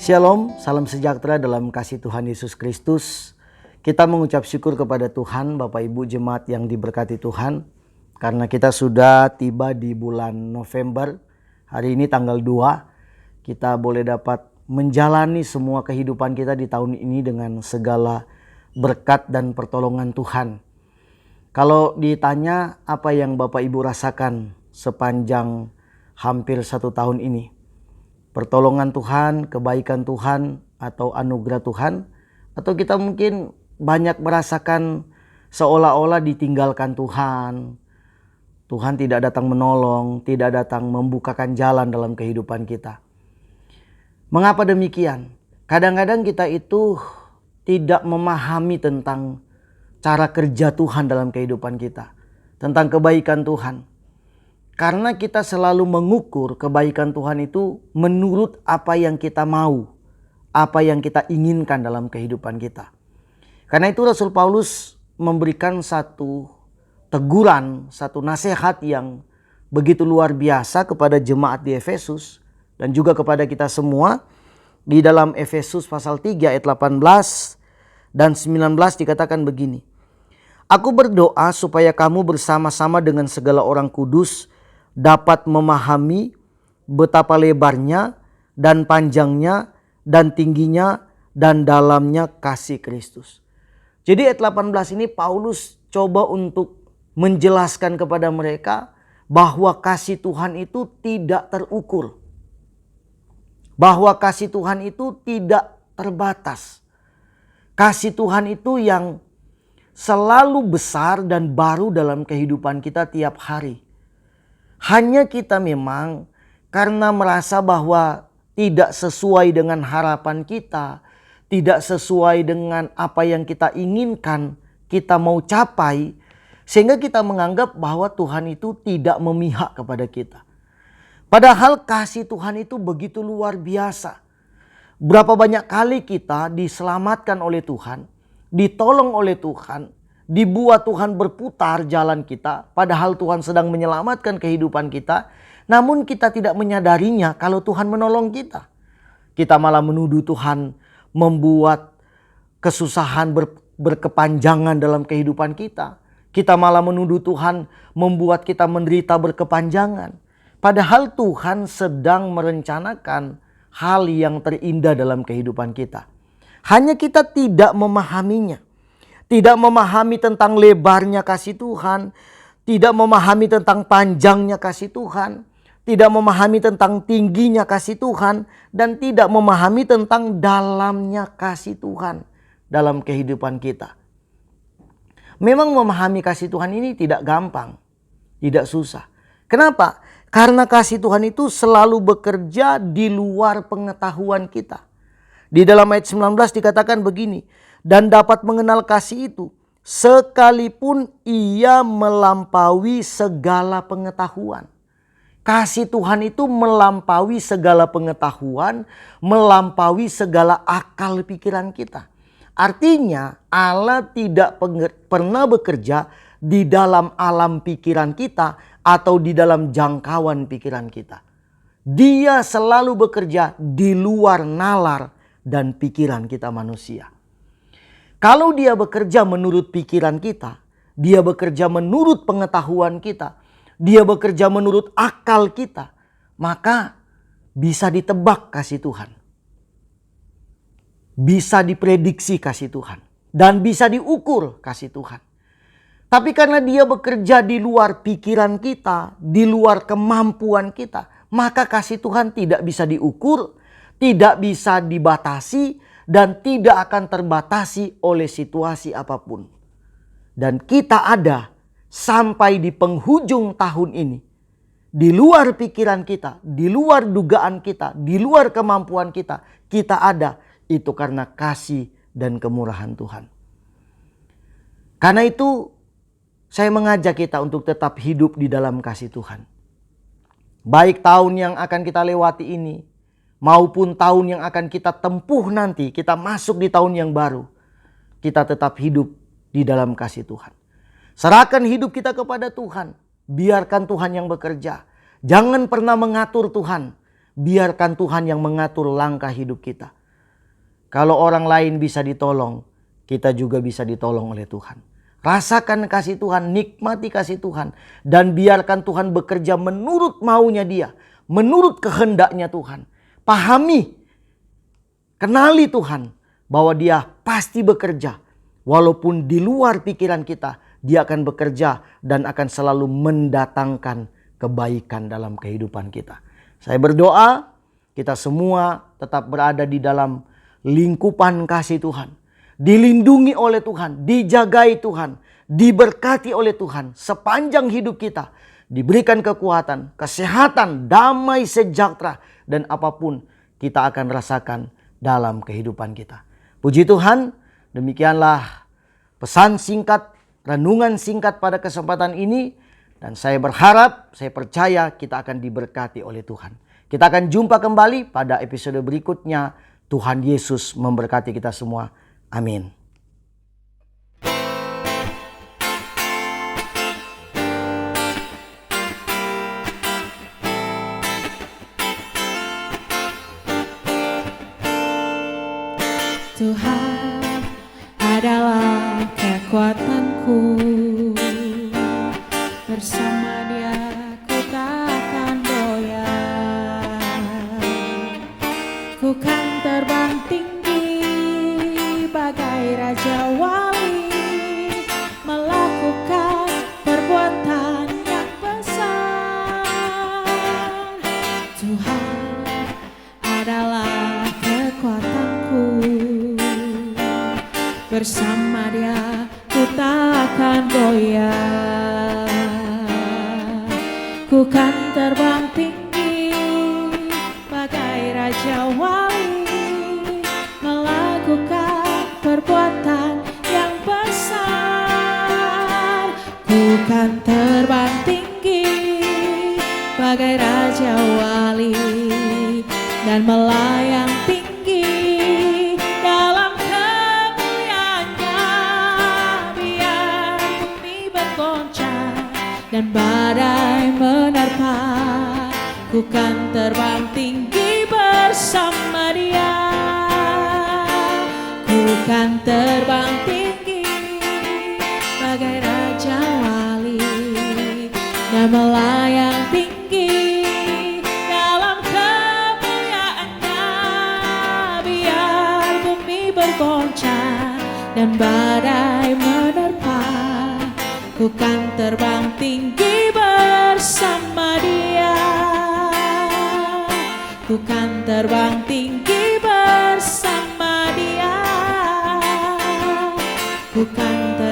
Shalom, salam sejahtera dalam kasih Tuhan Yesus Kristus. Kita mengucap syukur kepada Tuhan, Bapak Ibu Jemaat yang diberkati Tuhan. Karena kita sudah tiba di bulan November, hari ini tanggal 2, kita boleh dapat menjalani semua kehidupan kita di tahun ini dengan segala berkat dan pertolongan Tuhan. Kalau ditanya apa yang Bapak Ibu rasakan sepanjang hampir 1 tahun ini, pertolongan Tuhan, kebaikan Tuhan, atau anugerah Tuhan, atau kita mungkin banyak merasakan seolah-olah ditinggalkan Tuhan. Tuhan tidak datang menolong, tidak datang membukakan jalan dalam kehidupan kita. Mengapa demikian? Kadang-kadang kita itu tidak memahami tentang cara kerja Tuhan dalam kehidupan kita, tentang kebaikan Tuhan. Karena kita selalu mengukur kebaikan Tuhan itu menurut apa yang kita mau, apa yang kita inginkan dalam kehidupan kita. Karena itu Rasul Paulus memberikan satu teguran, satu nasihat yang begitu luar biasa kepada jemaat di Efesus dan juga kepada kita semua. Di dalam Efesus pasal 3 ayat 18 dan 19 dikatakan begini. Aku berdoa supaya kamu bersama-sama dengan segala orang kudus dapat memahami betapa lebarnya dan panjangnya dan tingginya dan dalamnya kasih Kristus. Jadi ayat 18 ini Paulus coba untuk menjelaskan kepada mereka bahwa kasih Tuhan itu tidak terukur. Bahwa kasih Tuhan itu tidak terbatas. Kasih Tuhan itu yang selalu besar dan baru dalam kehidupan kita tiap hari. Hanya kita memang karena merasa bahwa tidak sesuai dengan harapan kita, tidak sesuai dengan apa yang kita inginkan, kita mau capai, sehingga kita menganggap bahwa Tuhan itu tidak memihak kepada kita. Padahal kasih Tuhan itu begitu luar biasa. Berapa banyak kali kita diselamatkan oleh Tuhan, ditolong oleh Tuhan, dibuat Tuhan berputar jalan kita, padahal Tuhan sedang menyelamatkan kehidupan kita, namun kita tidak menyadarinya kalau Tuhan menolong kita. Kita malah menuduh Tuhan membuat kesusahan berkepanjangan dalam kehidupan kita. Kita malah menuduh Tuhan membuat kita menderita berkepanjangan. Padahal Tuhan sedang merencanakan hal yang terindah dalam kehidupan kita. Hanya kita tidak memahaminya. Tidak memahami tentang lebarnya kasih Tuhan. Tidak memahami tentang panjangnya kasih Tuhan. Tidak memahami tentang tingginya kasih Tuhan. Dan tidak memahami tentang dalamnya kasih Tuhan dalam kehidupan kita. Memang memahami kasih Tuhan ini tidak gampang. Tidak susah. Kenapa? Karena kasih Tuhan itu selalu bekerja di luar pengetahuan kita. Di dalam ayat 19 dikatakan begini. Dan dapat mengenal kasih itu sekalipun ia melampaui segala pengetahuan. Kasih Tuhan itu melampaui segala pengetahuan, melampaui segala akal pikiran kita. Artinya Allah tidak pernah bekerja di dalam alam pikiran kita atau di dalam jangkauan pikiran kita. Dia selalu bekerja di luar nalar dan pikiran kita manusia. Kalau dia bekerja menurut pikiran kita, dia bekerja menurut pengetahuan kita, dia bekerja menurut akal kita, maka bisa ditebak kasih Tuhan. Bisa diprediksi kasih Tuhan. Dan bisa diukur kasih Tuhan. Tapi karena dia bekerja di luar pikiran kita, di luar kemampuan kita, maka kasih Tuhan tidak bisa diukur, tidak bisa dibatasi, dan tidak akan terbatasi oleh situasi apapun. Dan kita ada sampai di penghujung tahun ini. Di luar pikiran kita, di luar dugaan kita, di luar kemampuan kita. Kita ada itu karena kasih dan kemurahan Tuhan. Karena itu saya mengajak kita untuk tetap hidup di dalam kasih Tuhan. Baik tahun yang akan kita lewati ini, maupun tahun yang akan kita tempuh nanti, kita masuk di tahun yang baru, kita tetap hidup di dalam kasih Tuhan. Serahkan hidup kita kepada Tuhan. Biarkan Tuhan yang bekerja. Jangan pernah mengatur Tuhan. Biarkan Tuhan yang mengatur langkah hidup kita. Kalau orang lain bisa ditolong, kita juga bisa ditolong oleh Tuhan. Rasakan kasih Tuhan, nikmati kasih Tuhan. Dan biarkan Tuhan bekerja menurut maunya Dia. Menurut kehendaknya Tuhan. Pahami, kenali Tuhan bahwa Dia pasti bekerja. Walaupun di luar pikiran kita, Dia akan bekerja dan akan selalu mendatangkan kebaikan dalam kehidupan kita. Saya berdoa kita semua tetap berada di dalam lingkupan kasih Tuhan. Dilindungi oleh Tuhan, dijagai Tuhan, diberkati oleh Tuhan sepanjang hidup kita. Diberikan kekuatan, kesehatan, damai sejahtera, dan apapun kita akan rasakan dalam kehidupan kita. Puji Tuhan, demikianlah pesan singkat, renungan singkat pada kesempatan ini. Dan saya berharap, saya percaya kita akan diberkati oleh Tuhan. Kita akan jumpa kembali pada episode berikutnya. Tuhan Yesus memberkati kita semua. Amin. Tuhan adalah kekuatanku, bersama Dia ku tak akan goyah. Ku kan terbang tinggi bagai Raja Wali, melakukan perbuatan yang besar. Tuhan adalah kekuatanku, bersama Dia ku tak akan goyah. Ku kan terbang tinggi bagai Raja Wali, melakukan perbuatan yang besar. Ku kan terbang tinggi bagai Raja Wali dan melayang tinggi dalam kemuliaannya. Biar bumi bergoncang dan badai menerpa, ku kan terbang tinggi bersama Dia. Ku kan terbang tinggi bagai Raja Wali dan melayang tinggi dalam kemuliaannya. Biar bumi bergoncang dan badai menerpa, ku kan terbang tinggi bersama Dia. Ku kan terbang tinggi bersama Dia. Ku kan terbang